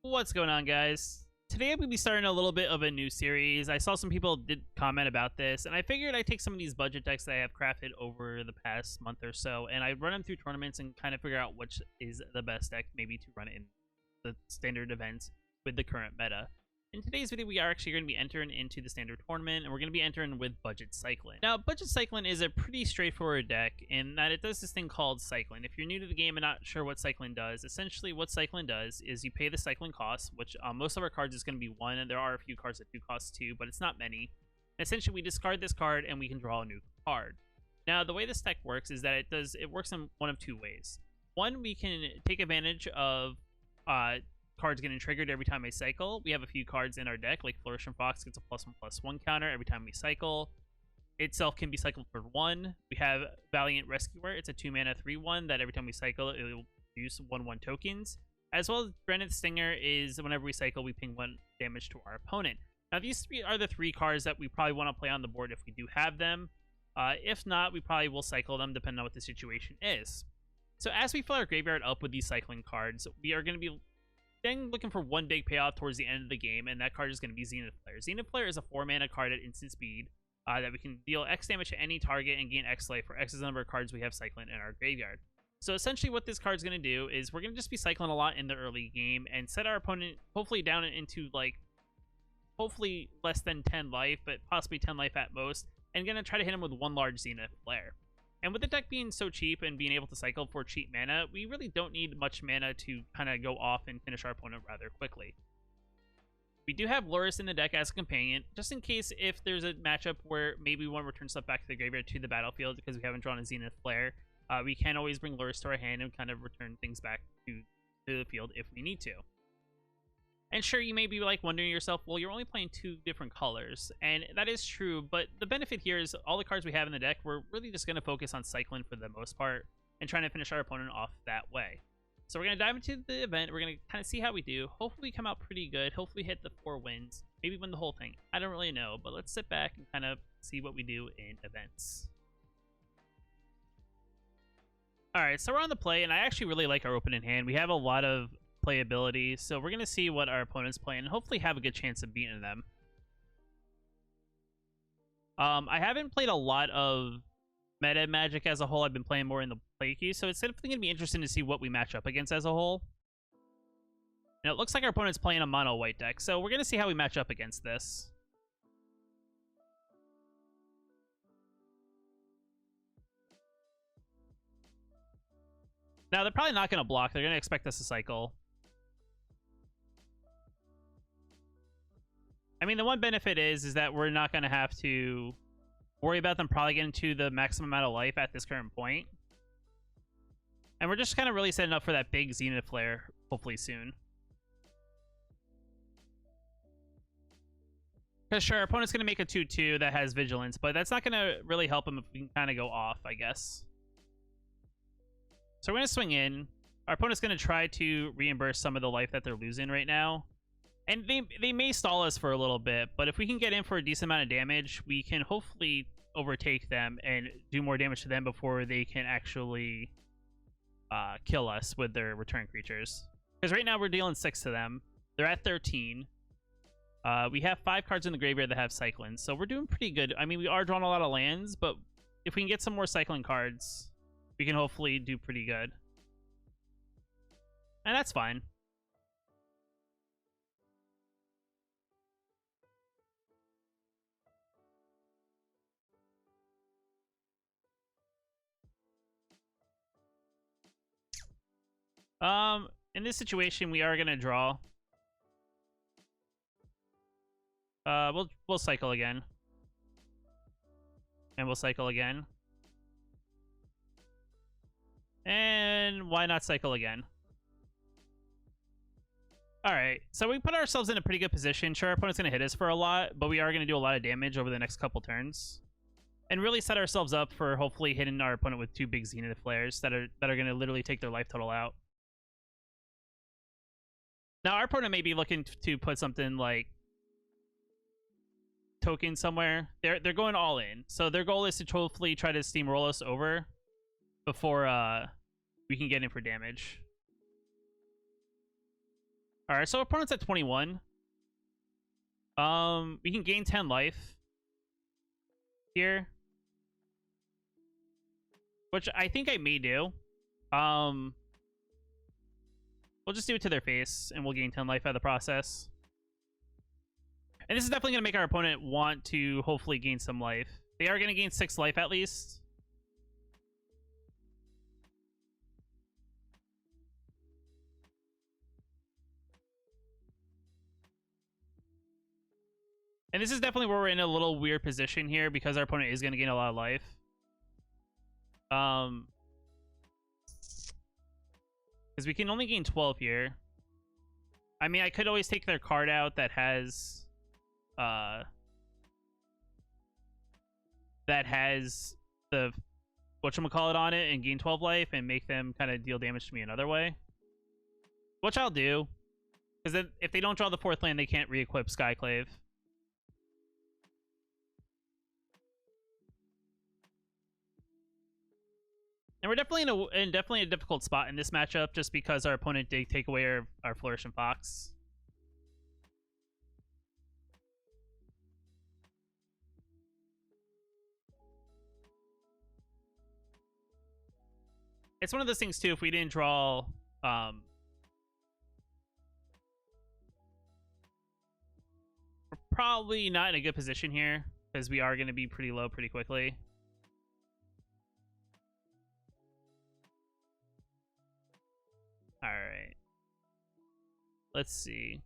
What's going on, guys? Today I'm going to be starting a little bit of a new series. I saw some people did comment about this, and I figured I'd take some of these budget decks that I have crafted over the past month or so, and I run them through tournaments and kind of figure out which is the best deck maybe to run in the standard events with the current meta. In today's video, we are actually going to be entering into the standard tournament, and we're going to be entering with Budget Cycling. Now, Budget Cycling is a pretty straightforward deck in that it does this thing called Cycling. If you're new to the game and not sure what Cycling does, essentially what Cycling does is you pay the Cycling cost, which most of our cards is going to be 1, and there are a few cards that do cost 2, but it's not many. And essentially, we discard this card, and we can draw a new card. Now, the way this deck works is that it works in one of two ways. One, we can take advantage of cards getting triggered every time I cycle. We have a few cards in our deck, like Flourishing Fox gets a +1/+1 counter every time we cycle. Itself can be cycled for 1. We have Valiant Rescuer. It's a 2-mana 3/1 that every time we cycle, it will produce 1/1 tokens. As well as Branded Stinger is whenever we cycle, we ping 1 damage to our opponent. Now, these three are the 3 cards that we probably want to play on the board if we do have them. If not, we probably will cycle them depending on what the situation is. So as we fill our graveyard up with these cycling cards, we are going to be then looking for one big payoff towards the end of the game, and that card is going to be Zenith Flare. Zenith Flare is a 4-mana card at instant speed that we can deal X damage to any target and gain X life for X number of cards we have cycling in our graveyard. So essentially what this card's going to do is we're going to just be cycling a lot in the early game and set our opponent hopefully down into, like, hopefully less than 10 life, but possibly 10 life at most, and going to try to hit him with one large Zenith Flare. And with the deck being so cheap and being able to cycle for cheap mana, we really don't need much mana to kind of go off and finish our opponent rather quickly. We do have Loris in the deck as a companion, just in case if there's a matchup where maybe we want to return stuff back to the graveyard to the battlefield because we haven't drawn a Zenith Flare. We can always bring Loris to our hand and kind of return things back to the field if we need to. And sure, you may be like wondering to yourself, well, you're only playing 2 different colors. And that is true, but the benefit here is all the cards we have in the deck, we're really just going to focus on cycling for the most part and trying to finish our opponent off that way. So we're going to dive into the event. We're going to kind of see how we do. Hopefully we come out pretty good. Hopefully hit the 4 wins. Maybe win the whole thing. I don't really know, but let's sit back and kind of see what we do in events. Alright, so we're on the play, and I actually really like our opening hand. We have a lot of playability, so we're going to see what our opponent's playing and hopefully have a good chance of beating them. I haven't played a lot of meta Magic as a whole. I've been playing more in the play queue, so it's definitely going to be interesting to see what we match up against as a whole. And it looks like our opponent's playing a mono white deck, so we're going to see how we match up against this. Now, they're probably not going to block. They're going to expect us to cycle. I mean, the one benefit is that we're not going to have to worry about them probably getting to the maximum amount of life at this current point. And we're just kind of really setting up for that big Zenith Flare, hopefully soon. Because sure, our opponent's going to make a 2/2 that has Vigilance, but that's not going to really help him if we can kind of go off, I guess. So we're going to swing in. Our opponent's going to try to reimburse some of the life that they're losing right now. And they may stall us for a little bit, but if we can get in for a decent amount of damage, we can hopefully overtake them and do more damage to them before they can actually kill us with their return creatures. Because right now we're dealing 6 to them. They're at 13. We have 5 cards in the graveyard that have cycling, so we're doing pretty good. I mean, we are drawing a lot of lands, but if we can get some more cycling cards, we can hopefully do pretty good. And that's fine. In this situation, we are gonna draw. We'll cycle again. And we'll cycle again. And why not cycle again? Alright, so we put ourselves in a pretty good position. Sure, our opponent's gonna hit us for a lot, but we are gonna do a lot of damage over the next couple turns. And really set ourselves up for hopefully hitting our opponent with 2 big Zenith Flares that are gonna literally take their life total out. Now, our opponent may be looking to put something like token somewhere. They're going all in. So their goal is to hopefully try to steamroll us over before we can get in for damage. Alright, so opponent's at 21. We can gain 10 life here, which I think I may do. We'll just do it to their face, and we'll gain 10 life out of the process. And this is definitely going to make our opponent want to hopefully gain some life. They are going to gain 6 life at least. And this is definitely where we're in a little weird position here because our opponent is going to gain a lot of life. Because we can only gain 12 here. I mean, I could always take their card out that has the whatchamacallit on it and gain 12 life and make them kind of deal damage to me another way. Which I'll do. Because then if they don't draw the 4th land, they can't re-equip Skyclave. And we're definitely in a difficult spot in this matchup just because our opponent did take away our Flourishing Fox. It's one of those things too, if we didn't draw we're probably not in a good position here because we are going to be pretty low pretty quickly. All right. Let's see.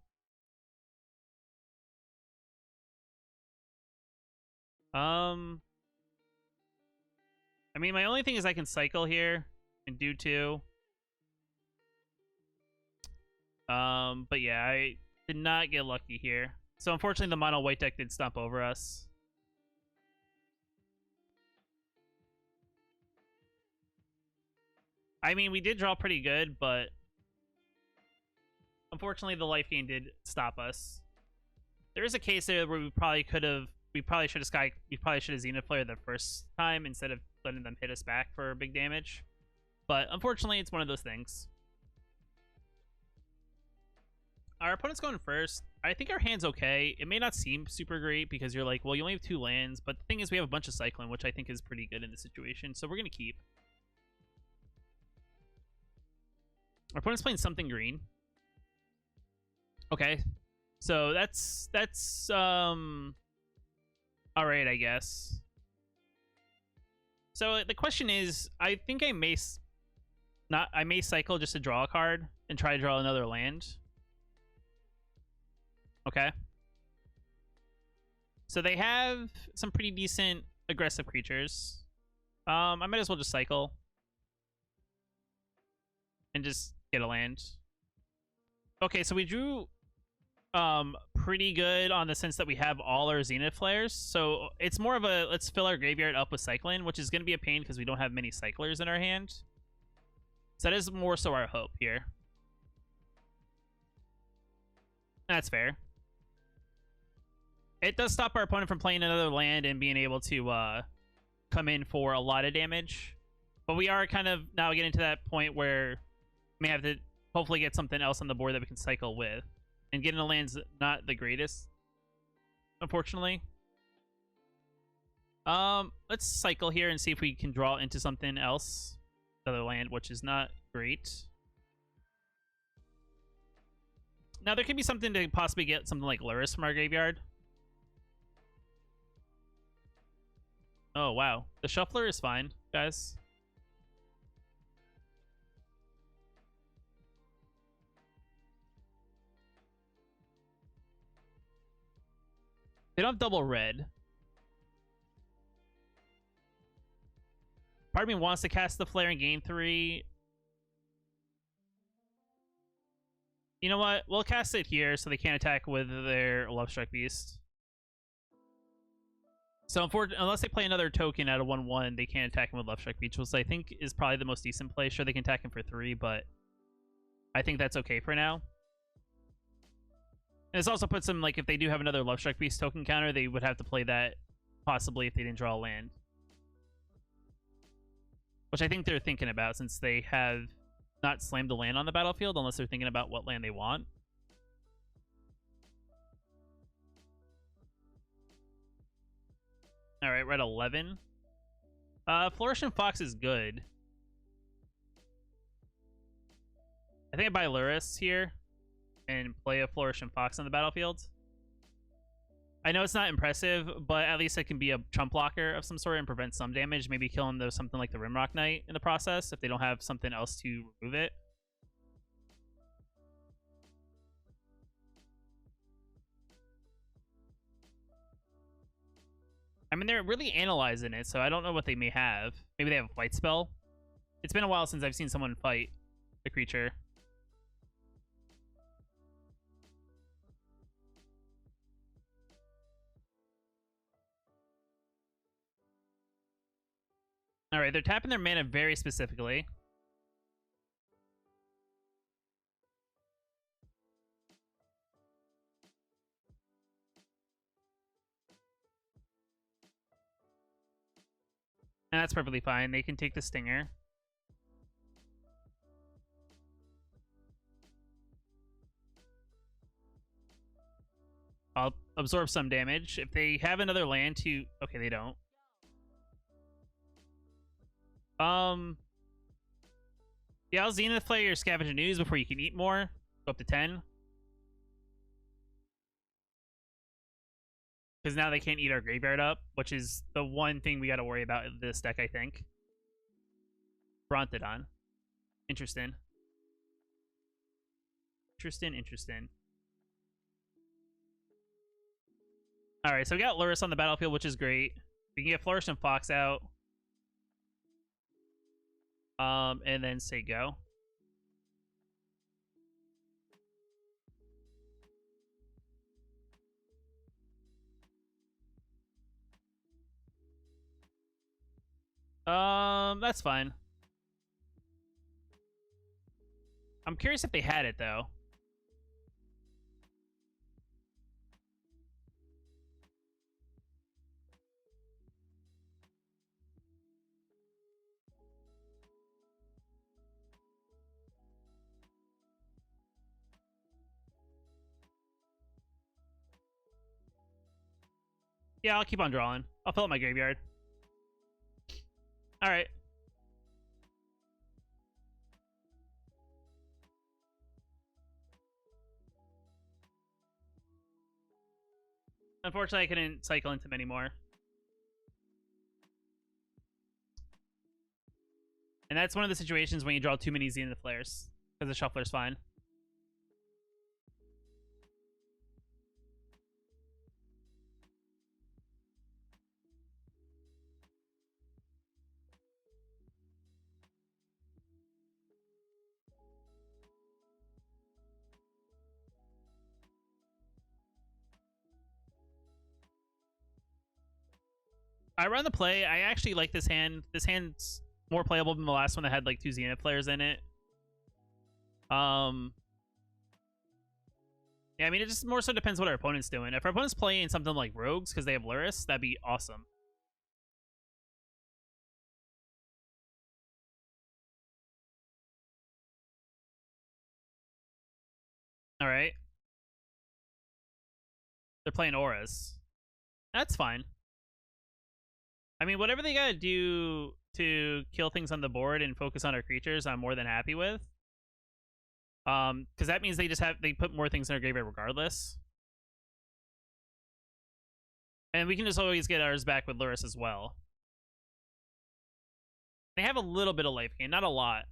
I mean, my only thing is I can cycle here and do 2. But yeah, I did not get lucky here. So unfortunately, the mono white deck did stomp over us. I mean, we did draw pretty good, but unfortunately, the life gain did stop us. There is a case there where we probably should have Zenith Flare the first time instead of letting them hit us back for big damage. But unfortunately, it's one of those things. Our opponent's going first. I think our hand's okay. It may not seem super great because you're like, well, you only have 2 lands. But the thing is, we have a bunch of cycling, which I think is pretty good in this situation. So we're going to keep. Our opponent's playing something green. Okay. So that's all right, I guess. So the question is, I think I may cycle just to draw a card and try to draw another land. Okay. So they have some pretty decent aggressive creatures. I might as well just cycle and just get a land. Okay, so we drew pretty good on the sense that we have all our Zenith Flares. So it's more of a let's fill our graveyard up with cycling, which is going to be a pain because we don't have many cyclers in our hand. So that is more so our hope here. That's fair. It does stop our opponent from playing another land and being able to come in for a lot of damage. But we are kind of now getting to that point where we may have to hopefully get something else on the board that we can cycle with. And getting a land's not the greatest, unfortunately. Let's cycle here and see if we can draw into something else. Another land, which is not great. Now, there could be something to possibly get something like Luris from our graveyard. Oh, wow. The Shuffler is fine, guys. They don't have double red. Part of me wants to cast the Flare and gain 3. You know what? We'll cast it here so they can't attack with their Lovestruck Beast. So unless they play another token out of 1/1, they can't attack him with Lovestruck Beast, which I think is probably the most decent play. Sure, they can attack him for 3, but I think that's okay for now. And this also puts them, like, if they do have another Lovestruck Beast token counter, they would have to play that possibly if they didn't draw a land. Which I think they're thinking about since they have not slammed a land on the battlefield unless they're thinking about what land they want. Alright, we're at 11. Flourishing Fox is good. I think I buy Luris here and play a Flourishing Fox on the battlefield. I know it's not impressive, but at least it can be a chump blocker of some sort and prevent some damage. Maybe killing something like the Rimrock Knight in the process if they don't have something else to remove it. I mean, they're really analyzing it, so I don't know what they may have. Maybe they have a fight spell. It's been a while since I've seen someone fight the creature. Alright, they're tapping their mana very specifically. And that's perfectly fine. They can take the Stinger. I'll absorb some damage. If they have another land to... Okay, they don't. Yeah, I'll Zenith play your Scavenger News before you can eat more. Go up to 10. Because now they can't eat our graveyard up, which is the one thing we got to worry about in this deck, I think. Brontodon. Interesting. Interesting. Alright, so we got Luris on the battlefield, which is great. We can get Flourish and Fox out. And then say go. That's fine. I'm curious if they had it, though. Yeah, I'll keep on drawing. I'll fill up my graveyard. Alright. Unfortunately, I couldn't cycle into many more. And that's one of the situations when you draw too many Zenith Flares. Because the Shuffler's fine. I run the play. I actually like this hand. This hand's more playable than the last one that had like 2 Zenith players in it. Yeah, I mean, it just more so depends what our opponent's doing. If our opponent's playing something like Rogues because they have Luris, that'd be awesome. Alright. They're playing Auras. That's fine. I mean, whatever they gotta do to kill things on the board and focus on our creatures, I'm more than happy with. Because that means they put more things in our graveyard regardless. And we can just always get ours back with Luris as well. They have a little bit of life gain, not a lot.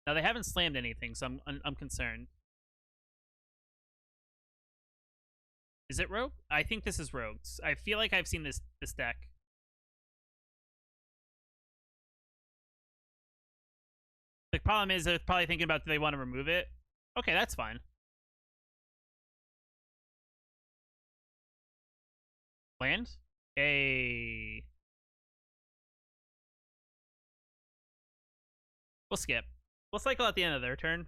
Now they haven't slammed anything, so I'm concerned. Is it Rogue? I think this is Rogues. I feel like I've seen this deck. The problem is they're probably thinking about, do they want to remove it? Okay, that's fine. Land? Yay. We'll skip. We'll cycle at the end of their turn.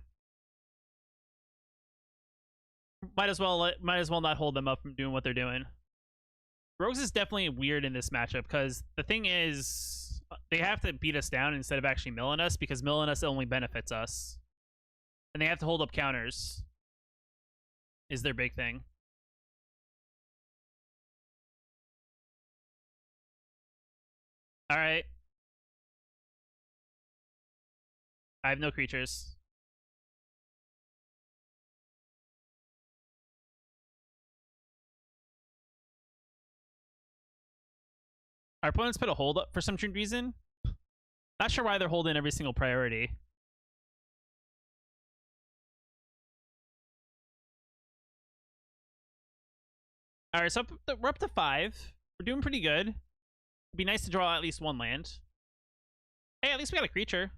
Might as well not hold them up from doing what they're doing. Rogues is definitely weird in this matchup because the thing is they have to beat us down instead of actually milling us because milling us only benefits us. And they have to hold up counters. is their big thing. All right. I have no creatures. Our opponents put a hold up for some reason. Not sure why they're holding every single priority. All right, so we're up to 5. We're doing pretty good. It'd be nice to draw at least 1 land. Hey, at least we got a creature.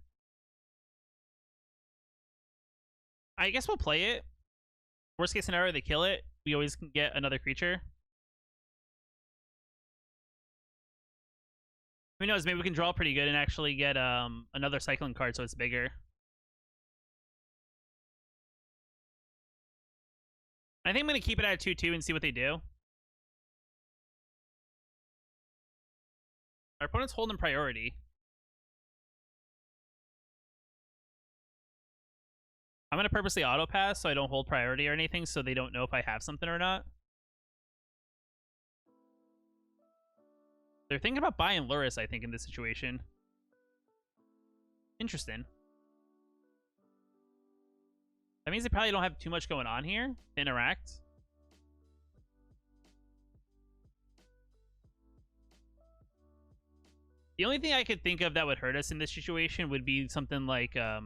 I guess we'll play it. Worst case scenario, they kill it. We always can get another creature. Who knows? Maybe we can draw pretty good and actually get another cycling card so it's bigger. I think I'm going to keep it at 2/2 and see what they do. Our opponent's holding priority. I'm going to purposely auto pass so I don't hold priority or anything so they don't know if I have something or not. They're thinking about buying Luris, I think, in this situation. Interesting. That means they probably don't have too much going on here to interact. The only thing I could think of that would hurt us in this situation would be something like a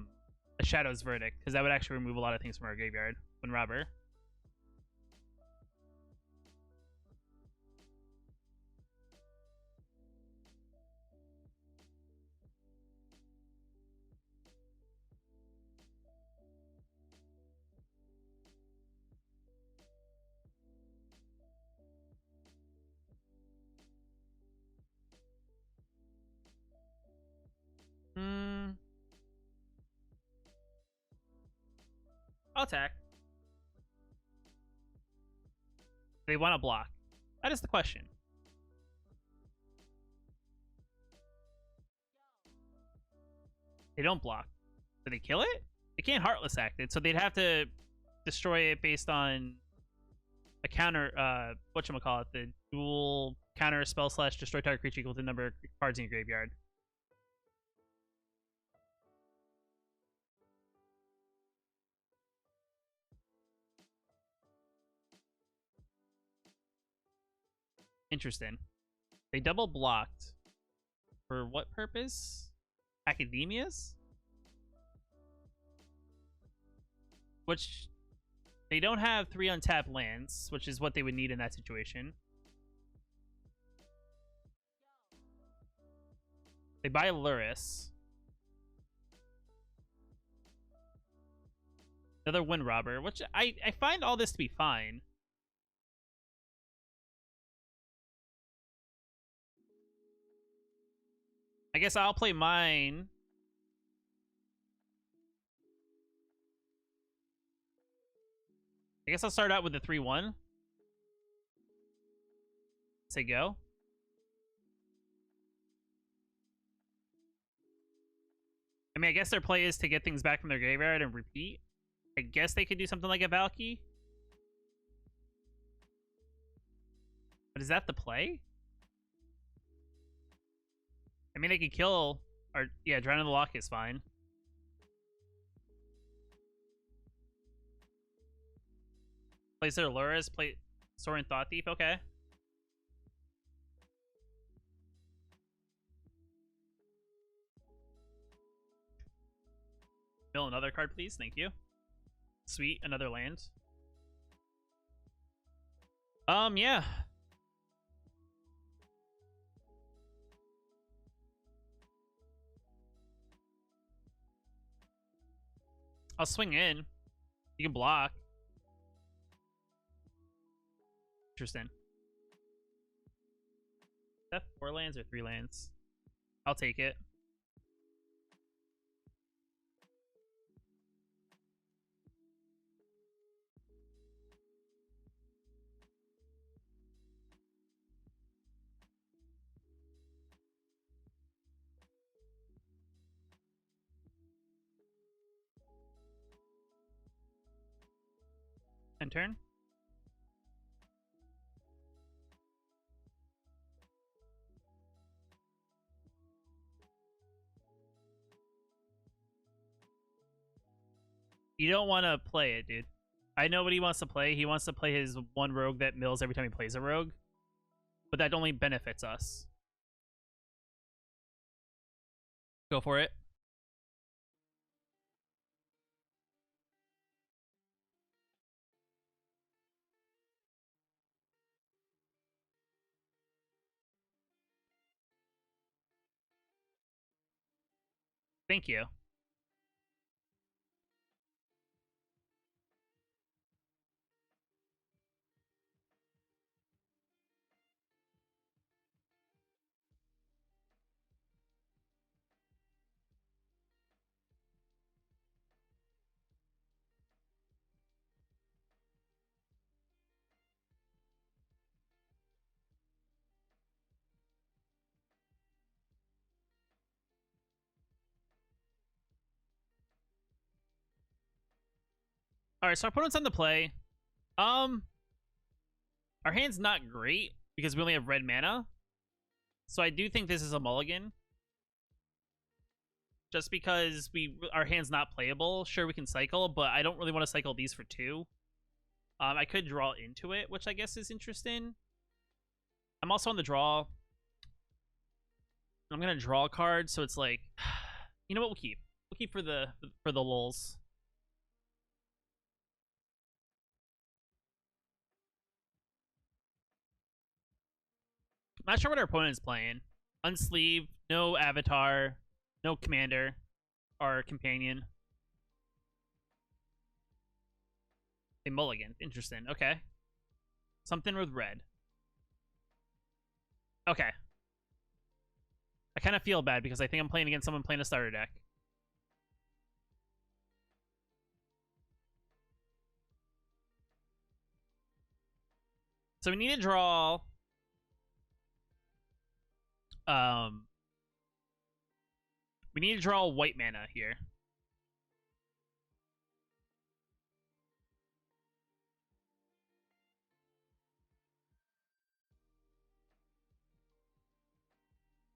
Shadow's Verdict, because that would actually remove a lot of things from our graveyard when robber. I'll attack. They want to block. That is the question. They don't block. Do they kill it? They can't Heartless act it, so they'd have to destroy it based on a counter, whatchamacallit, the dual counter spell / destroy target creature equal to the number of cards in your graveyard. Interesting. They double blocked. For what purpose? Academias? Which they don't have 3 untapped lands, which is what they would need in that situation. They buy Luris. Another Wind Robber, which I find all this to be fine. I guess I'll play mine. I guess I'll start out with the 3/1. Say go. I mean, I guess their play is to get things back from their graveyard and repeat. I guess they could do something like a Valky. But is that the play? I mean, they could kill... Or, yeah, Drown in the Lock is fine. Plays their Luris, play Soaring Thought Thief, okay. Mill another card, please. Thank you. Sweet, another land. Yeah. I'll swing in. You can block. Interesting. Is that 4 lands or 3 lands? I'll take it. End turn. You don't want to play it, dude. I know what he wants to play. He wants to play his one rogue that mills every time he plays a rogue. But that only benefits us. Go for it. Thank you. All right, so our opponent's on the play. Um, our hand's not great because we only have red mana. So I do think this is a mulligan. Just because our hand's not playable. Sure, we can cycle, but I don't really want to cycle these for 2. I could draw into it, which I guess is interesting. I'm also on the draw. I'm gonna draw a card, so it's like, you know what? We'll keep. We'll keep for the lulz. I'm not sure what our opponent is playing. Unsleeve, no avatar, no commander, or companion. A mulligan. Interesting. Okay. Something with red. Okay. I kind of feel bad because I think I'm playing against someone playing a starter deck. So we need to draw... we need to draw white mana here.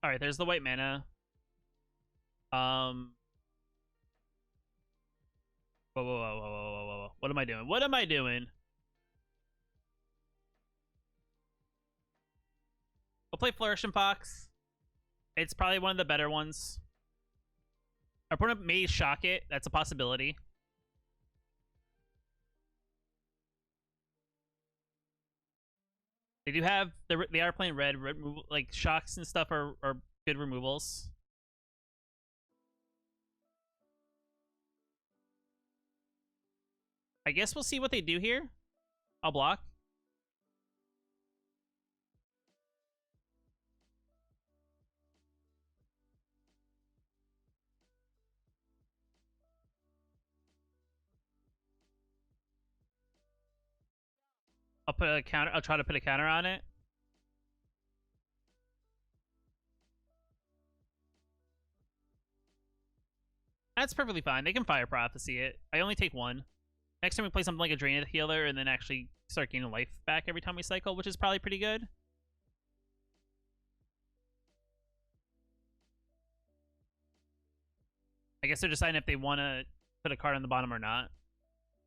Alright, there's the white mana. Whoa, whoa, whoa, whoa, whoa, whoa, whoa. What am I doing? What am I doing? We'll play Flourishing Fox. It's probably one of the better ones. Our opponent may shock it. That's a possibility. They do have... They are playing red. Like, shocks and stuff are good removals. I guess we'll see what they do here. I'll block. I'll put a counter. I'll try to put a counter on it. That's perfectly fine. They can Fire Prophecy it. I only take 1. Next time we play something like a Drained Healer and then actually start gaining life back every time we cycle, which is probably pretty good. I guess they're deciding if they want to put a card on the bottom or not.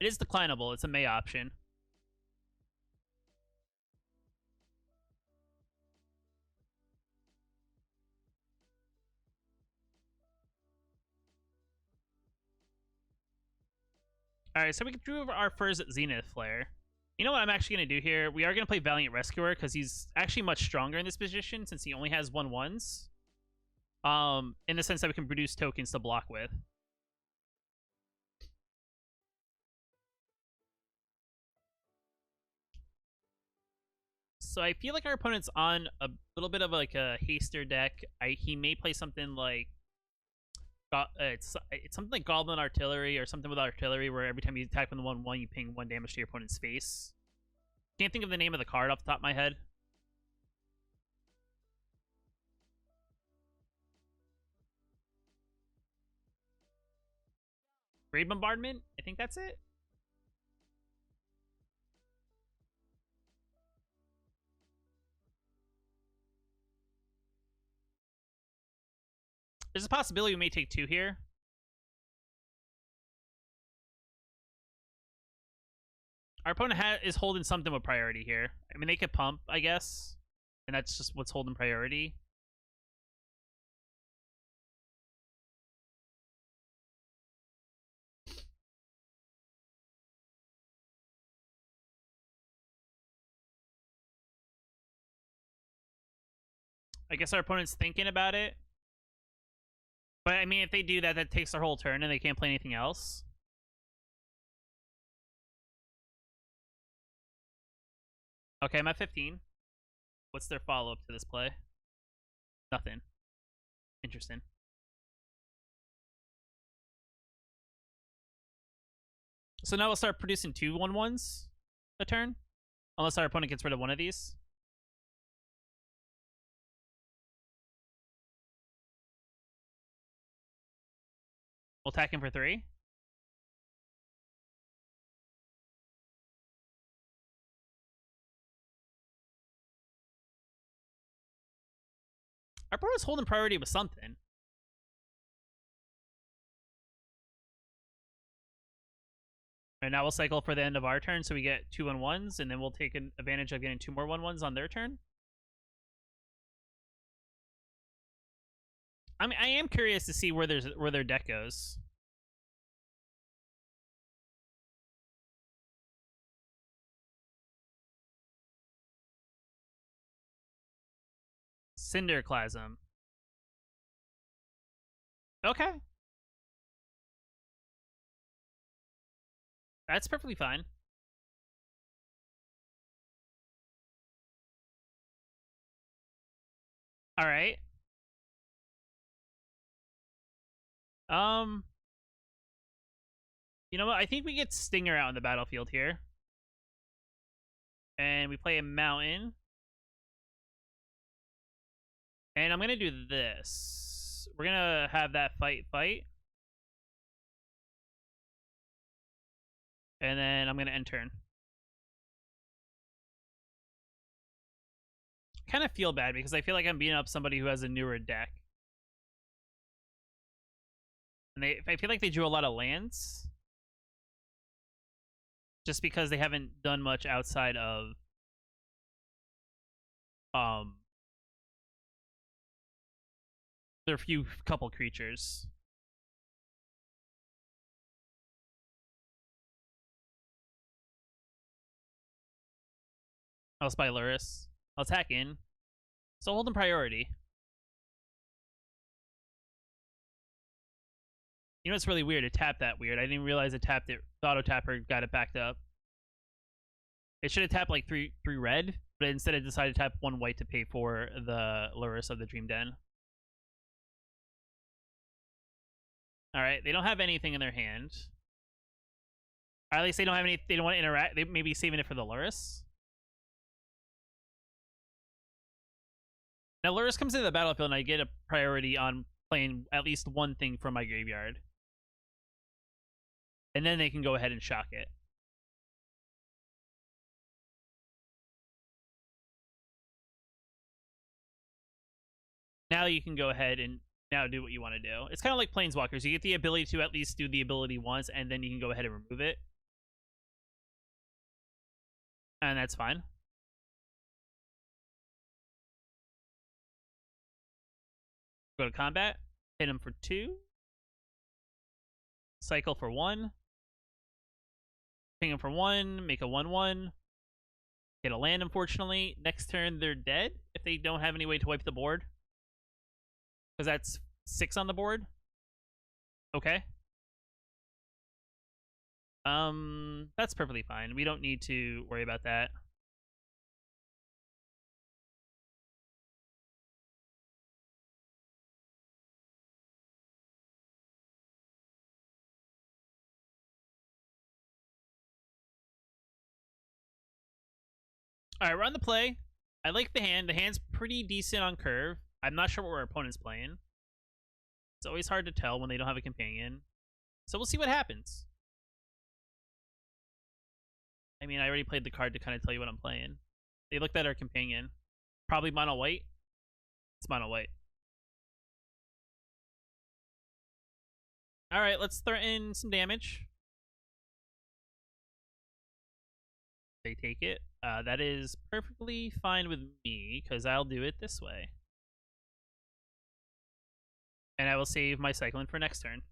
It is declinable. It's a May option. Alright, so we drew our first Zenith Flare. You know what I'm actually going to do here? We are going to play Valiant Rescuer because he's actually much stronger in this position since he only has 1/1s. In the sense that we can produce tokens to block with. So I feel like our opponent's on a little bit of like a haster deck. He may play something like it's something like Goblin Artillery or something with artillery, where every time you attack with the 1/1, you ping 1 damage to your opponent's face. Can't think of the name of the card off the top of my head. Grave Bombardment? I think that's it. There's a possibility we may take 2 here. Our opponent is holding something with priority here. I mean, they could pump, I guess, and that's just what's holding priority. I guess our opponent's thinking about it. But, I mean, if they do that, that takes their whole turn and they can't play anything else. Okay, I'm at 15. What's their follow-up to this play? Nothing. Interesting. So now we'll start producing 2 1/1s a turn. Unless our opponent gets rid of one of these. We'll attack him for 3. Our opponent's holding priority with something. And now we'll cycle for the end of our turn, so we get 2 1/1s, and then we'll take advantage of getting 2 more 1/1s on their turn. I mean, I am curious to see where their deck goes. Cinderclasm. Okay. That's perfectly fine. All right. You know what? I think we get Stinger out in the battlefield here. And we play a mountain. And I'm going to do this. We're going to have that fight. And then I'm going to end turn. Kind of feel bad because I feel like I'm beating up somebody who has a newer deck. And I feel like they drew a lot of lands. Just because they haven't done much outside of their few couple creatures. I'll spy Luris. I'll attack in. So hold them priority. You know what's really weird? It tapped that weird. I didn't realize it tapped it. The auto tapper got it backed up. It should have tapped like three red, but instead it decided to tap 1 white to pay for the Luris of the Dream Den. Alright, they don't have anything in their hand. Or at least they don't have any. They don't want to interact. They may be saving it for the Luris. Now Luris comes into the battlefield and I get a priority on playing at least one thing from my graveyard. And then they can go ahead and shock it. Now you can go ahead and now do what you want to do. It's kind of like Planeswalkers. You get the ability to at least do the ability once, and then you can go ahead and remove it. And that's fine. Go to combat. Hit him for 2. Cycle for 1. Ping him for 1. Make a 1/1. Get a land, unfortunately. Next turn, they're dead if they don't have any way to wipe the board. Because that's 6 on the board. Okay. That's perfectly fine. We don't need to worry about that. Alright, we're on the play. I like the hand. The hand's pretty decent on curve. I'm not sure what our opponent's playing. It's always hard to tell when they don't have a companion. So we'll see what happens. I mean, I already played the card to kind of tell you what I'm playing. They looked at our companion. Probably mono white. It's mono white. Alright, let's throw in some damage. They take it. That is perfectly fine with me, because I'll do it this way. And I will save my Cyclone for next turn.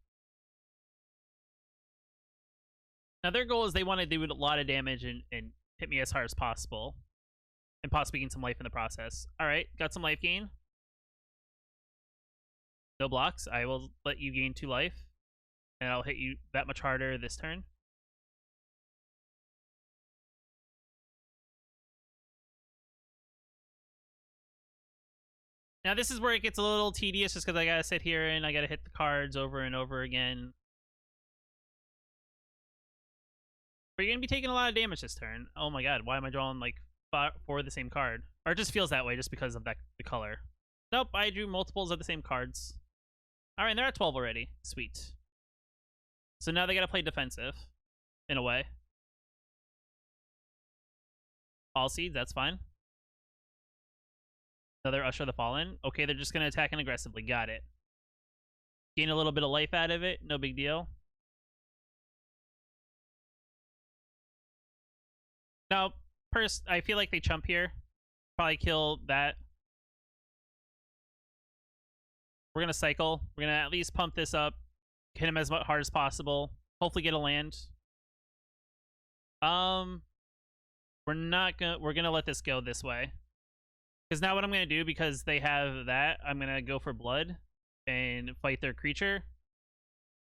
Now, their goal is they want to do a lot of damage and hit me as hard as possible. And possibly gain some life in the process. Alright, got some life gain. No blocks. I will let you gain 2 life. And I'll hit you that much harder this turn. Now, this is where it gets a little tedious just because I gotta sit here and I gotta hit the cards over and over again. But you're gonna be taking a lot of damage this turn. Oh my god, why am I drawing like 4 of the same card? Or it just feels that way just because of the color. Nope, I drew multiples of the same cards. Alright, they're at 12 already. Sweet. So now they gotta play defensive, in a way. All seeds, that's fine. Another Usher the Fallen. Okay, they're just gonna attack and aggressively. Got it. Gain a little bit of life out of it. No big deal. Now, first, I feel like they chump here. Probably kill that. We're gonna cycle. We're gonna at least pump this up. Hit him as hard as possible. Hopefully get a land. We're gonna let this go this way. Because now what I'm gonna do, because they have that, I'm gonna go for blood and fight their creature.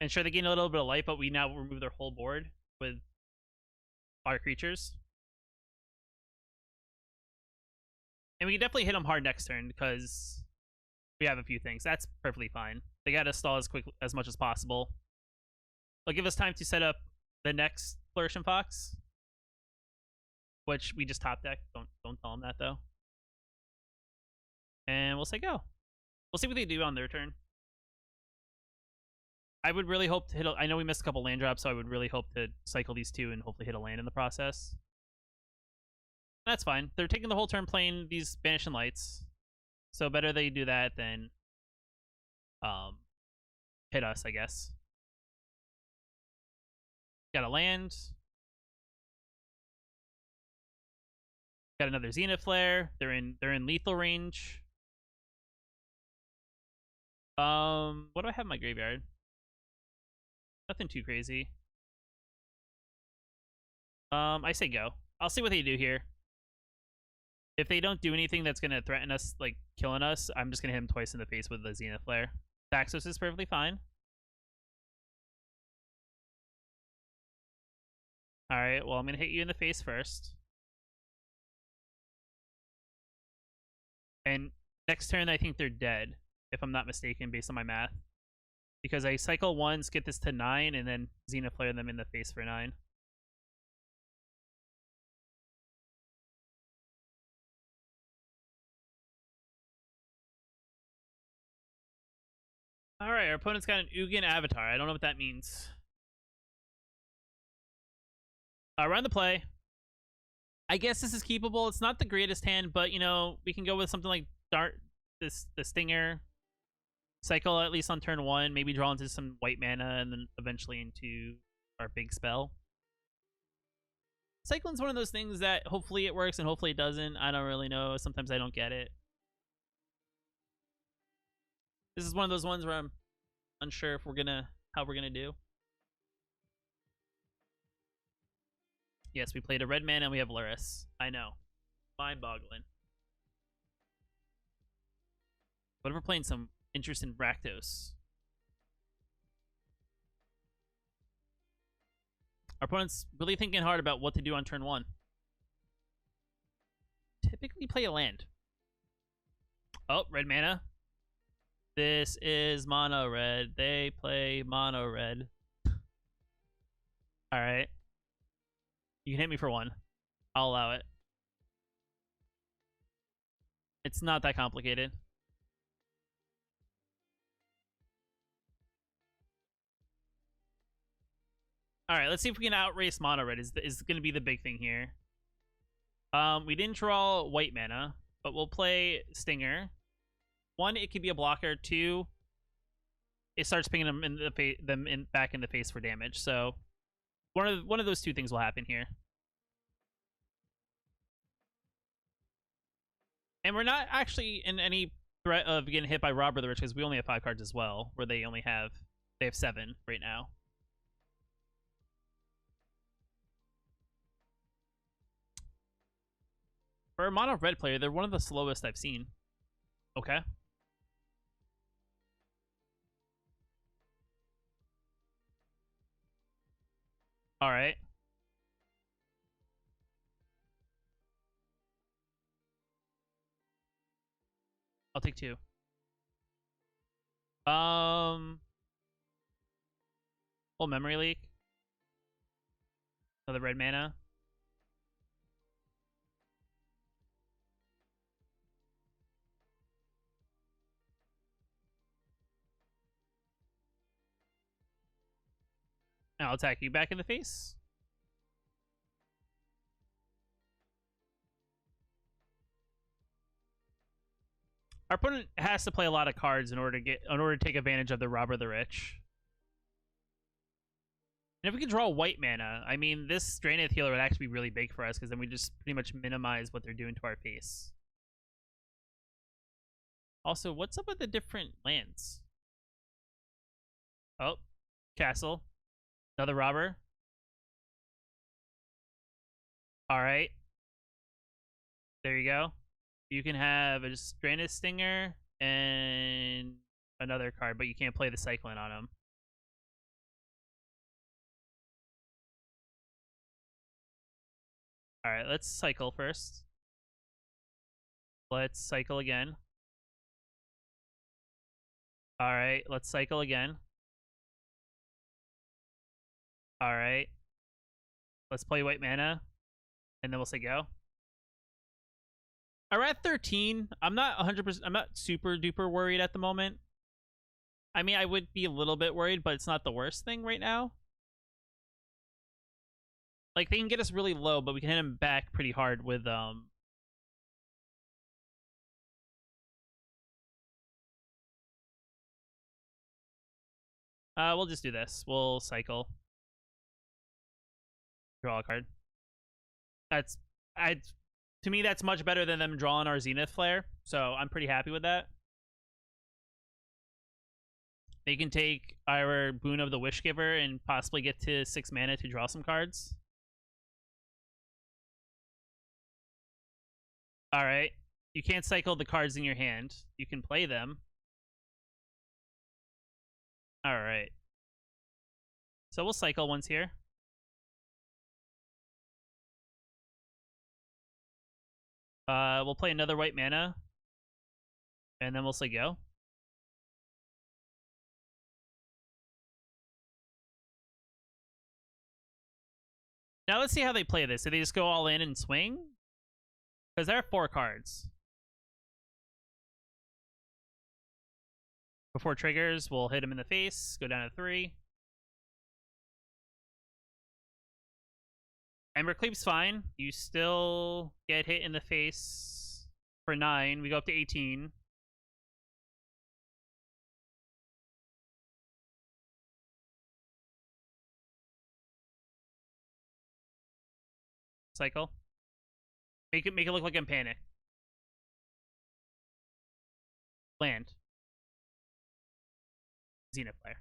And sure, they gain a little bit of life, but we now remove their whole board with our creatures. And we can definitely hit them hard next turn because we have a few things. That's perfectly fine. They gotta stall as much as possible. It'll give us time to set up the next Flourishing Fox, which we just top deck. Don't tell them that though. And we'll say go. We'll see what they do on their turn. I would really hope to hit I know we missed a couple land drops, so I would really hope to cycle these 2 and hopefully hit a land in the process. That's fine. They're taking the whole turn playing these Banishing Lights. So better they do that than hit us, I guess. Got a land. Got another Zenith Flare. They're in lethal range. What do I have in my graveyard? Nothing too crazy. I say go. I'll see what they do here. If they don't do anything that's gonna threaten us, like killing us, I'm just gonna hit them twice in the face with the Zenith Flare. Taxos is perfectly fine. Alright, well, I'm gonna hit you in the face first. And next turn, I think they're dead, if I'm not mistaken, based on my math. Because I cycle once, get this to 9, and then Zenith Flare them in the face for 9. Alright, our opponent's got an Ugin Avatar. I don't know what that means. Run the play. I guess this is keepable. It's not the greatest hand, but, you know, we can go with something like Dart, the Stinger. Cycle at least on turn 1. Maybe draw into some white mana, and then eventually into our big spell. Cycling's one of those things that hopefully it works and hopefully it doesn't. I don't really know. Sometimes I don't get it. This is one of those ones where I'm unsure if how we're gonna do. Yes, we played a red man and we have Luris. I know. Mind-boggling. What if we're playing some interest in Rakdos? Our opponent's really thinking hard about what to do on turn 1. Typically play a land. Oh, red mana. This is mono red. They play mono red. Alright. You can hit me for 1. I'll allow it. It's not that complicated. Alright, let's see if we can outrace mono red. Is going to be the big thing here. We didn't draw white mana, but we'll play Stinger. 1, it could be a blocker. 2, it starts pinging them in the back in the face for damage. So one of those 2 things will happen here. And we're not actually in any threat of getting hit by Robber the Rich because we only have 5 cards as well, where they have 7 right now. For a mono red player, they're one of the slowest I've seen. Okay. All right. I'll take 2. Full memory leak. Another red mana. I'll attack you back in the face. Our opponent has to play a lot of cards in order to take advantage of the Robber the Rich. And if we can draw white mana, I mean, this Draenith Healer would actually be really big for us because then we just pretty much minimize what they're doing to our face. Also, what's up with the different lands? Oh, castle. Another robber. All right. There you go. You can have a Draenith Stinger and another card, but you can't play the Cyclone on him. All right, let's cycle first. Let's cycle again. All right, let's cycle again. All right. Let's play white mana, and then we'll say go. We're at 13. I'm not 100%. I'm not super duper worried at the moment. I mean, I would be a little bit worried, but it's not the worst thing right now. Like, they can get us really low, but we can hit them back pretty hard with we'll just do this. We'll cycle. Draw a card. To me, that's much better than them drawing our Zenith Flare, so I'm pretty happy with that. They can take our Boon of the Wishgiver and possibly get to 6 mana to draw some cards. Alright. You can't cycle the cards in your hand. You can play them. Alright. So we'll cycle once here. We'll play another white mana. And then we'll say go. Now let's see how they play this. Do they just go all in and swing? Because there are 4 cards. Before triggers, we'll hit him in the face, go down to 3. Ember Cleave's fine. You still get hit in the face for 9. We go up to 18. Cycle. Make it look like I'm panicked. Land. Zenith player.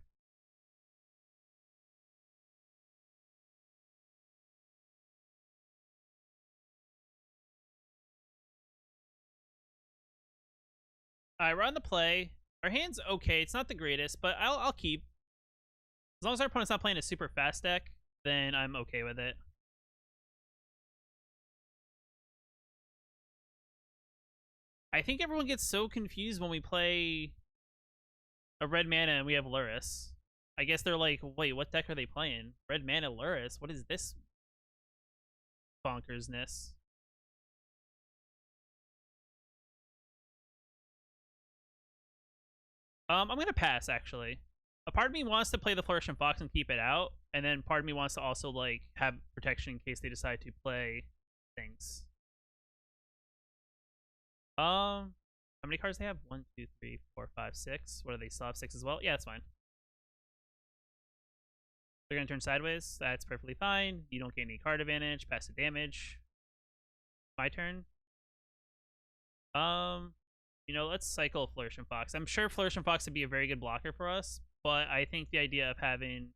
Alright, we're on the play. Our hand's okay. It's not the greatest, but I'll keep. As long as our opponent's not playing a super fast deck, then I'm okay with it. I think everyone gets so confused when we play a red mana and we have Lurrus. I guess they're like, wait, what deck are they playing? Red mana Lurrus? What is this bonkersness? I'm gonna pass, actually. A part of me wants to play the Flourishing Fox and keep it out, and then part of me wants to also like have protection in case they decide to play things. How many cards do they have? 1, 2, 3, 4, 5, 6. What do they still have 6 as well? Yeah, that's fine. They're gonna turn sideways. That's perfectly fine. You don't gain any card advantage. Passive damage. My turn. Let's cycle Flourish and Fox. I'm sure Flourish and Fox would be a very good blocker for us, but I think the idea of having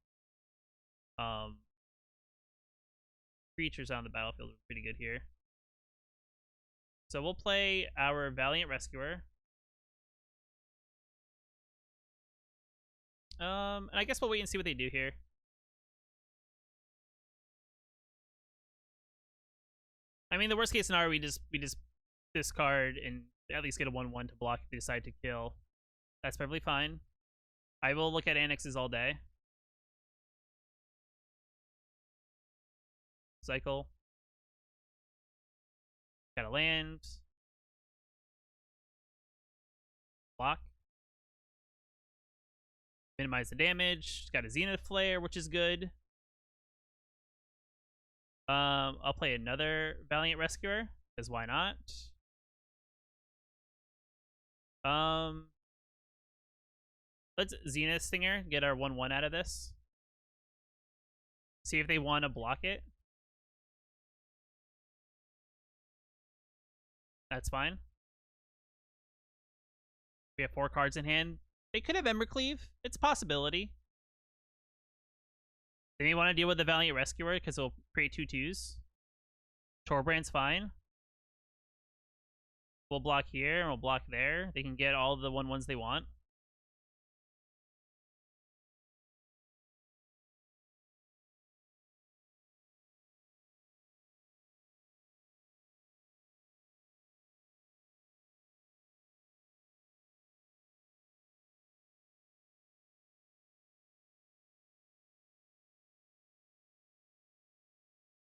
um creatures on the battlefield is pretty good here. So we'll play our Valiant Rescuer. And I guess we'll wait and see what they do here. I mean, the worst case scenario, we just discard and at least get a 1/1 to block if they decide to kill. That's perfectly fine. I will look at annexes all day. Cycle. Got a land. Block. Minimize the damage. Got a Zenith Flare, which is good. I'll play another Valiant Rescuer, because why not? Let's Zenith Stinger, get our 1/1 out of this. See if they want to block it. That's fine. We have 4 cards in hand. They could have Embercleave. It's a possibility. They may want to deal with the Valiant Rescuer because it'll create 2/2s. Torbrand's fine. We'll block here and we'll block there. They can get all the 1/1s they want.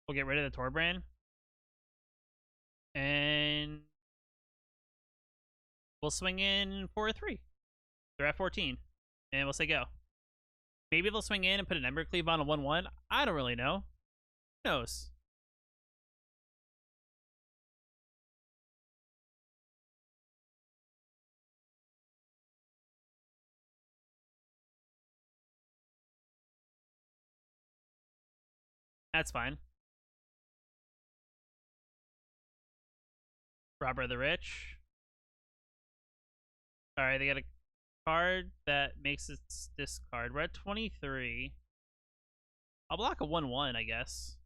We'll get rid of the Torbrand. And we'll swing in for a 3. They're at 14. And we'll say go. Maybe they'll swing in and put an Embercleave on a 1/1. I don't really know. Who knows? That's fine. Robber the Rich. Alright, they got a card that makes it discard. We're at 23. I'll block a 1/1, I guess.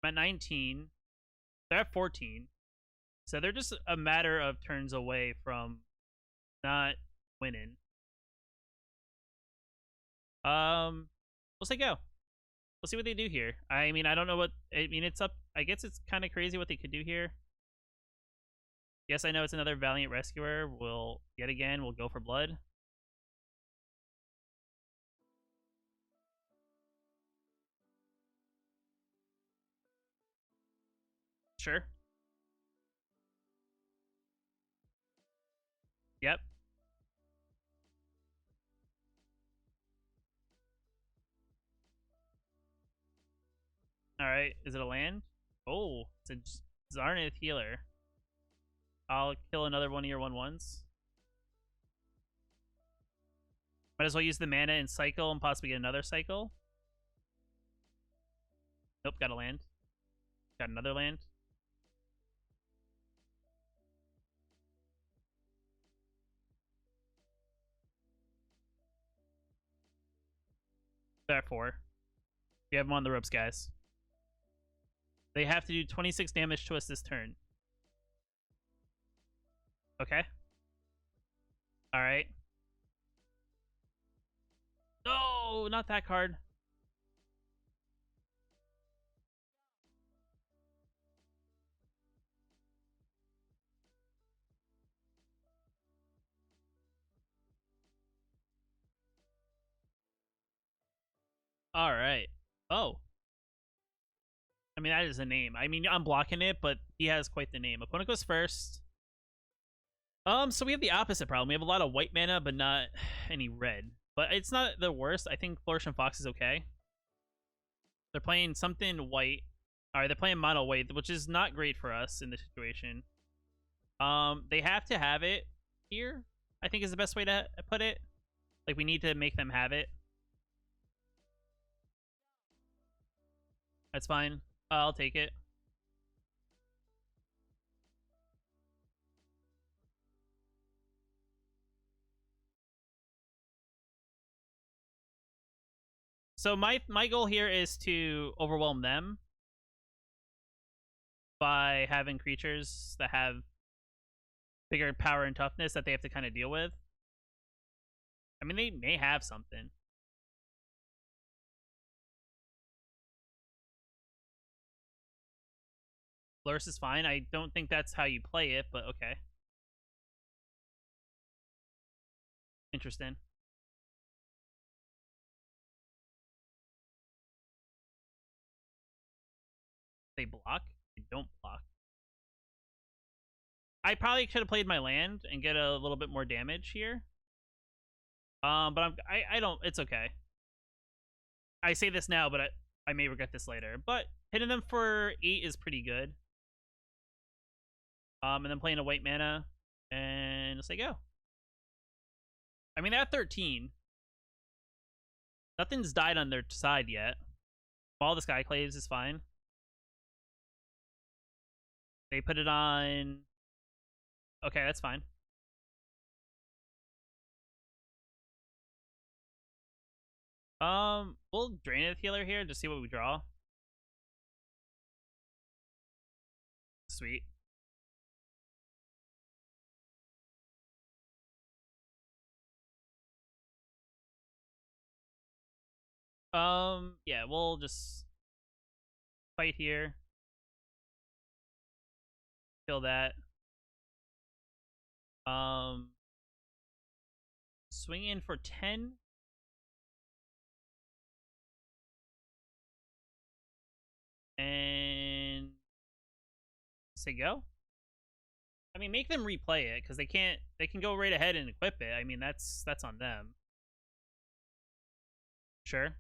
I'm at 19. They're at 14. So they're just a matter of turns away from not winning. We'll say go. We'll see what they do here. I mean, I don't know what... I mean, it's up... I guess it's kind of crazy what they could do here. Yes, I know it's another Valiant Rescuer. We'll, yet again, we'll go for blood. Sure. Yep. Alright, is it a land? Oh, it's a Zarnith Healer. I'll kill another one of your 1/1s. Might as well use the mana and cycle and possibly get another cycle. Nope, got a land. Got another land. They're at 4. We have them on the ropes, guys. They have to do 26 damage to us this turn. Okay. Alright. No, not that card. Alright. Oh. I mean, that is a name. I mean, I'm blocking it, but he has quite the name. Opponent goes first. So we have the opposite problem. We have a lot of white mana, but not any red. But it's not the worst. I think Flourish and Fox is okay. They're playing something white. Alright, they're playing mono white, which is not great for us in this situation. They have to have it here, I think is the best way to put it. Like, we need to make them have it. That's fine. I'll take it. So my goal here is to overwhelm them by having creatures that have bigger power and toughness that they have to kind of deal with. I mean, they may have something. Lurus is fine. I don't think that's how you play it, but okay. Interesting. They block? They don't block. I probably should have played my land and get a little bit more damage here. But I don't. It's okay. I say this now, but I may regret this later. But hitting them for 8 is pretty good. And then playing a white mana, and just say go. I mean, they're at 13. Nothing's died on their side yet. All the Skyclaves is fine. They put it on. Okay, that's fine. We'll drain the healer here to see what we draw. Sweet. Yeah, we'll just fight here. Kill that. Swing in for 10. And say go. I mean, make them replay it because they can't. They can go right ahead and equip it. I mean, that's on them. Sure.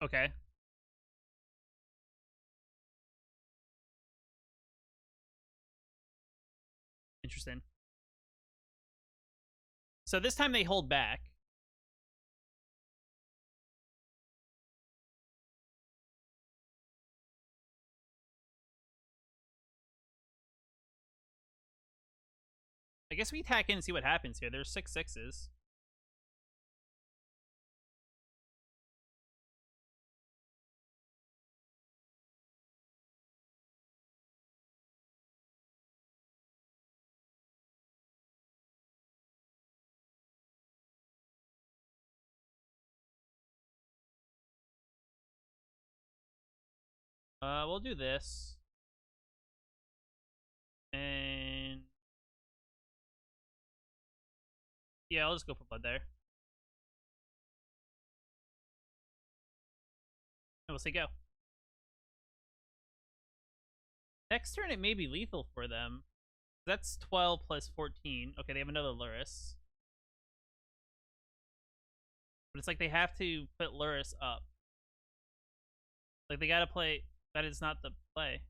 Okay. Interesting. So this time they hold back. I guess we attack in and see what happens here. There's 6/6s. We'll do this. And yeah, I'll just go for blood there. And we'll say go. Next turn, it may be lethal for them. That's 12 plus 14. Okay, they have another Lurus. But it's like they have to put Lurus up. Like, they gotta play... That is not the play.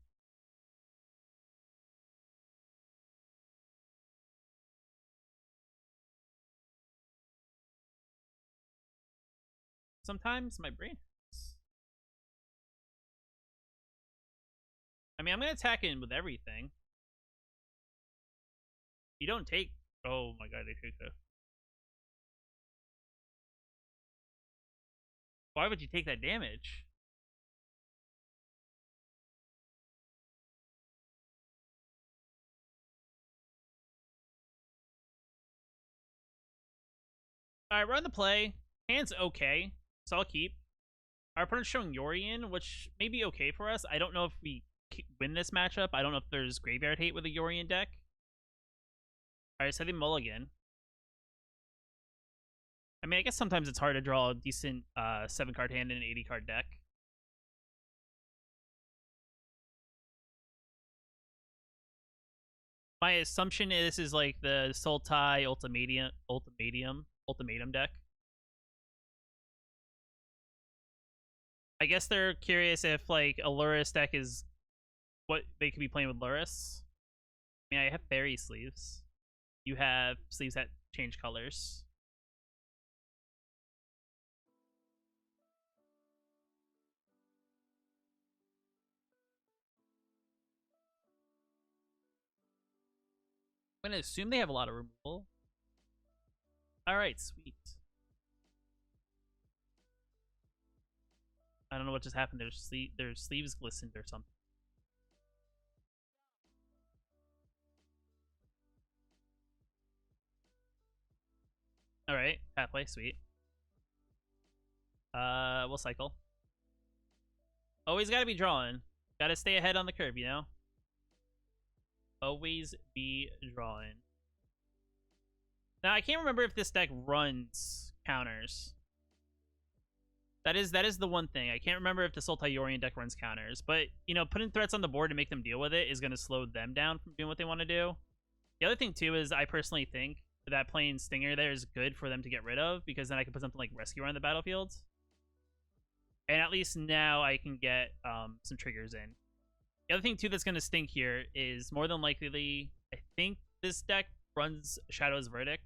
Sometimes my brain hurts. I mean, I'm gonna attack in with everything. You don't take... Oh my god, I take that. Why would you take that damage? Alright, we're on the play. Hand's okay, so I'll keep. Our opponent's showing Yorion, which may be okay for us. I don't know if we win this matchup. I don't know if there's graveyard hate with a Yorion deck. Alright, so they mulligan. I mean, I guess sometimes it's hard to draw a decent 7-card hand in an 80-card deck. My assumption is this is like the Sultai ultimatum deck. I guess they're curious if like a Lurus deck is what they could be playing with Lurus. I mean, I have fairy sleeves. You have sleeves that change colors. I'm gonna assume they have a lot of removal. All right, sweet. I don't know what just happened. Their sleeves glistened or something. All right, pathway, sweet. We'll cycle. Always gotta be drawing. Gotta stay ahead on the curve, you know? Always be drawing. Now, I can't remember if this deck runs counters. That is the one thing. I can't remember if the Sultai deck runs counters. But, you know, putting threats on the board to make them deal with it is going to slow them down from doing what they want to do. The other thing, too, is I personally think that playing Stinger there is good for them to get rid of, because then I can put something like Rescuer on the battlefield. And at least now I can get some triggers in. The other thing, too, that's going to stink here is more than likely, I think this deck runs Shadow's Verdict.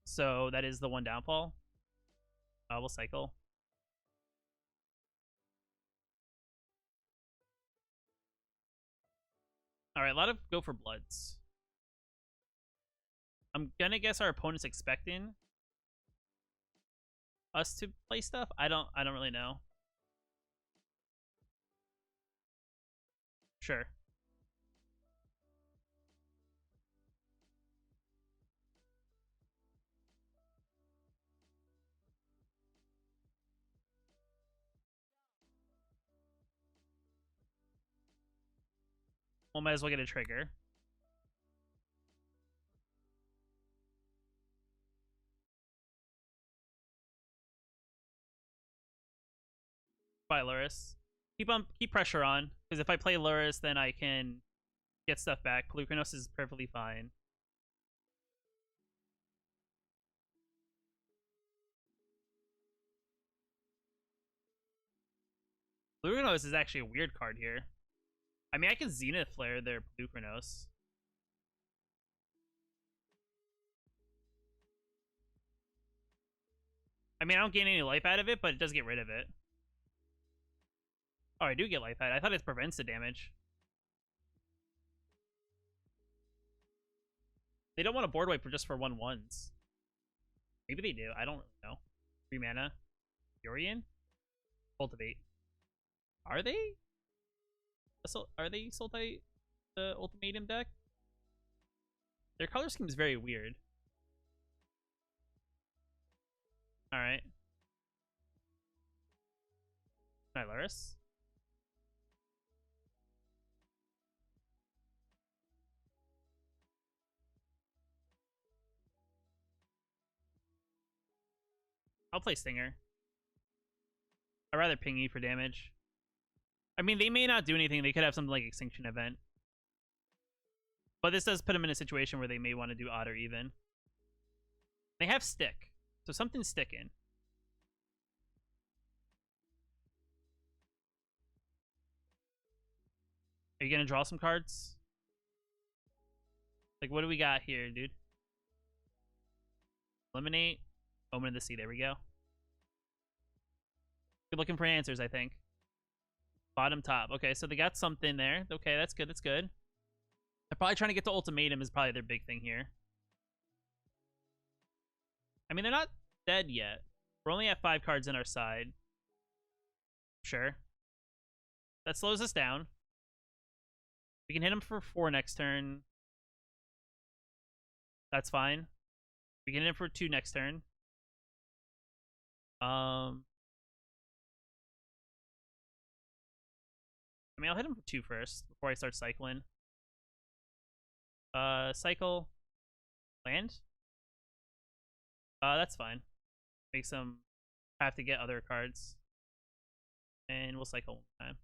So that is the one downfall. We'll cycle. Alright, a lot of go for bloods. I'm gonna guess our opponent's expecting us to play stuff. I don't really know. Sure. Well, might as well get a trigger. Bye, Luris. Keep pressure on, because if I play Luris, then I can get stuff back. Pelucranos is perfectly fine. Pelucranos is actually a weird card here. I mean, I can Zenith Flare their Pelucranos. I mean, I don't gain any life out of it, but it does get rid of it. Oh, I do get life out. I thought it prevents the damage. They don't want a board wipe just for 1/1s. Maybe they do. I don't know. 3 mana. Furion? Cultivate. Are they? Are they Sultai the Ultimatum deck? Their color scheme is very weird. Alright. Nylaris. I'll play Stinger. I'd rather ping you for damage. I mean, they may not do anything. They could have something like Extinction Event. But this does put them in a situation where they may want to do odd or even. They have Stick. So something's sticking. Are you going to draw some cards? Like, what do we got here, dude? Eliminate. Omen of the Sea. There we go. Good looking for answers, I think. Bottom, top. Okay, so they got something there. Okay, that's good. That's good. They're probably trying to get to Ultimatum is probably their big thing here. I mean, they're not dead yet. We're only at 5 cards in our side. Sure. That slows us down. We can hit him for 4 next turn. That's fine. We can hit him for 2 next turn. I mean, I'll hit him for 2 first before I start cycling. Cycle. Land? That's fine. Makes them have to get other cards. And we'll cycle one time.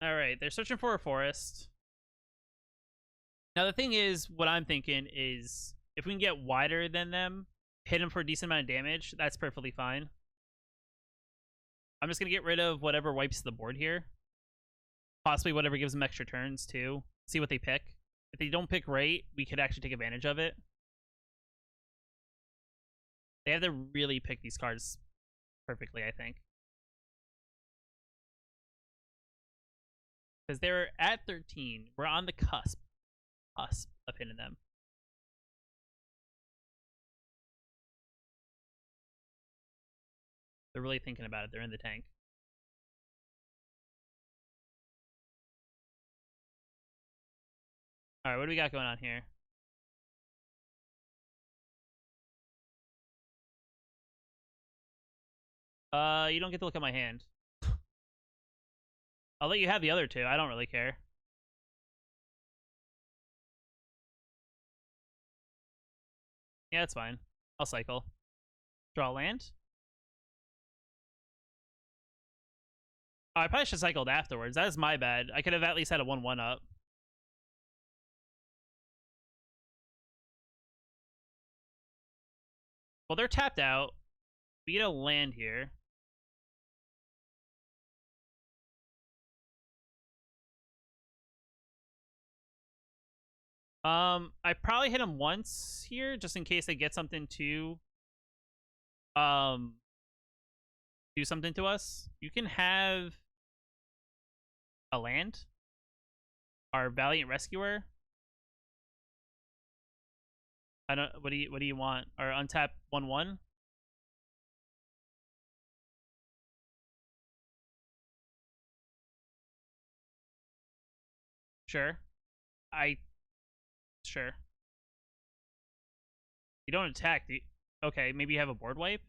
Alright, they're searching for a forest. Now, the thing is, what I'm thinking is, if we can get wider than them, hit them for a decent amount of damage, that's perfectly fine. I'm just going to get rid of whatever wipes the board here. Possibly whatever gives them extra turns, too. See what they pick. If they don't pick right, we could actually take advantage of it. They have to really pick these cards perfectly, I think. Because they're at 13. We're on the cusp. cusp of hitting them. They're really thinking about it. They're in the tank. All right, what do we got going on here? You don't get to look at my hand. I'll let you have the other two. I don't really care. Yeah, it's fine. I'll cycle. Draw land. Oh, I probably should have cycled afterwards. That is my bad. I could have at least had a 1-1 up. Well, they're tapped out. We get a land here. I probably hit him once here, just in case they get something to do something to us. You can have a land. Our Valiant Rescuer. I don't. What do you want? Our untap 1/1. Sure. Sure. You don't attack. Okay, maybe you have a board wipe.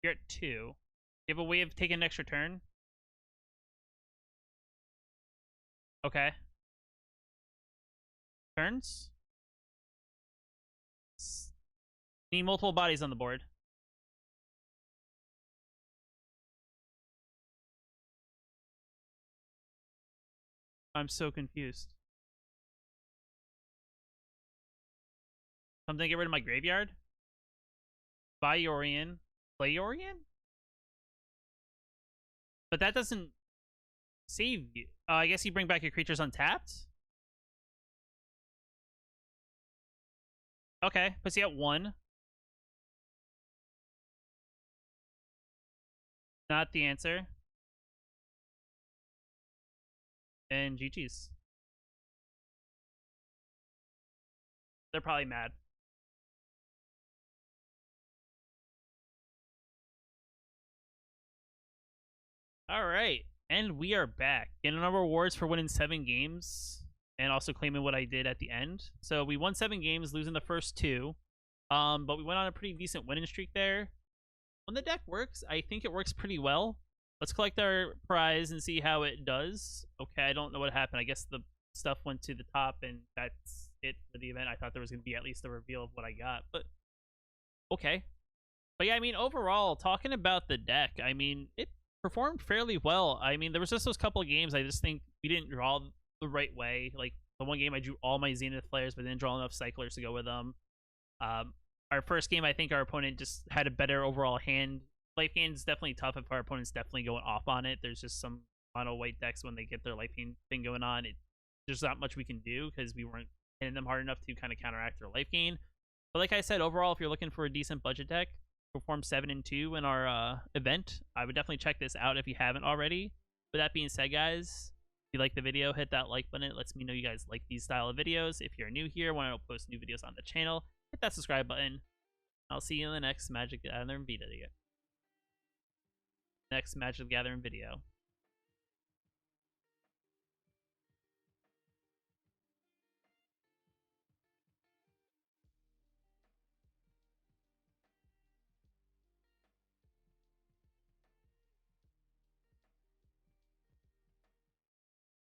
You're at 2. You have a way of taking an extra turn. Okay. Turns. Need multiple bodies on the board. I'm so confused. Something to get rid of my graveyard? Buy Yorion. Play Yorion? But that doesn't save you. I guess you bring back your creatures untapped? Okay, puts you at 1. Not the answer. And GG's. They're probably mad. All right, and we are back. Getting our rewards for winning 7 games and also claiming what I did at the end. So we won 7 games, losing the first 2. But we went on a pretty decent winning streak there. When the deck works, I think it works pretty well. Let's collect our prize and see how it does. Okay, I don't know what happened. I guess the stuff went to the top and that's it for the event. I thought there was going to be at least a reveal of what I got, but okay. But yeah, I mean, overall, talking about the deck, I mean, it performed fairly well. I mean, there was just those couple of games I just think we didn't draw the right way. Like, the one game I drew all my Zenith players, but didn't draw enough Cyclers to go with them. Our first game, I think our opponent just had a better overall hand. Life gain is definitely tough if our opponent's definitely going off on it. There's just some mono white decks when they get their life gain thing going on. There's not much we can do because we weren't hitting them hard enough to kind of counteract their life gain. But like I said, overall, if you're looking for a decent budget deck, perform 7-2 in our event. I would definitely check this out if you haven't already. With that being said, guys, if you like the video, hit that like button. It lets me know you guys like these style of videos. If you're new here, want to post new videos on the channel, hit that subscribe button. I'll see you in the next Magic the Gathering video.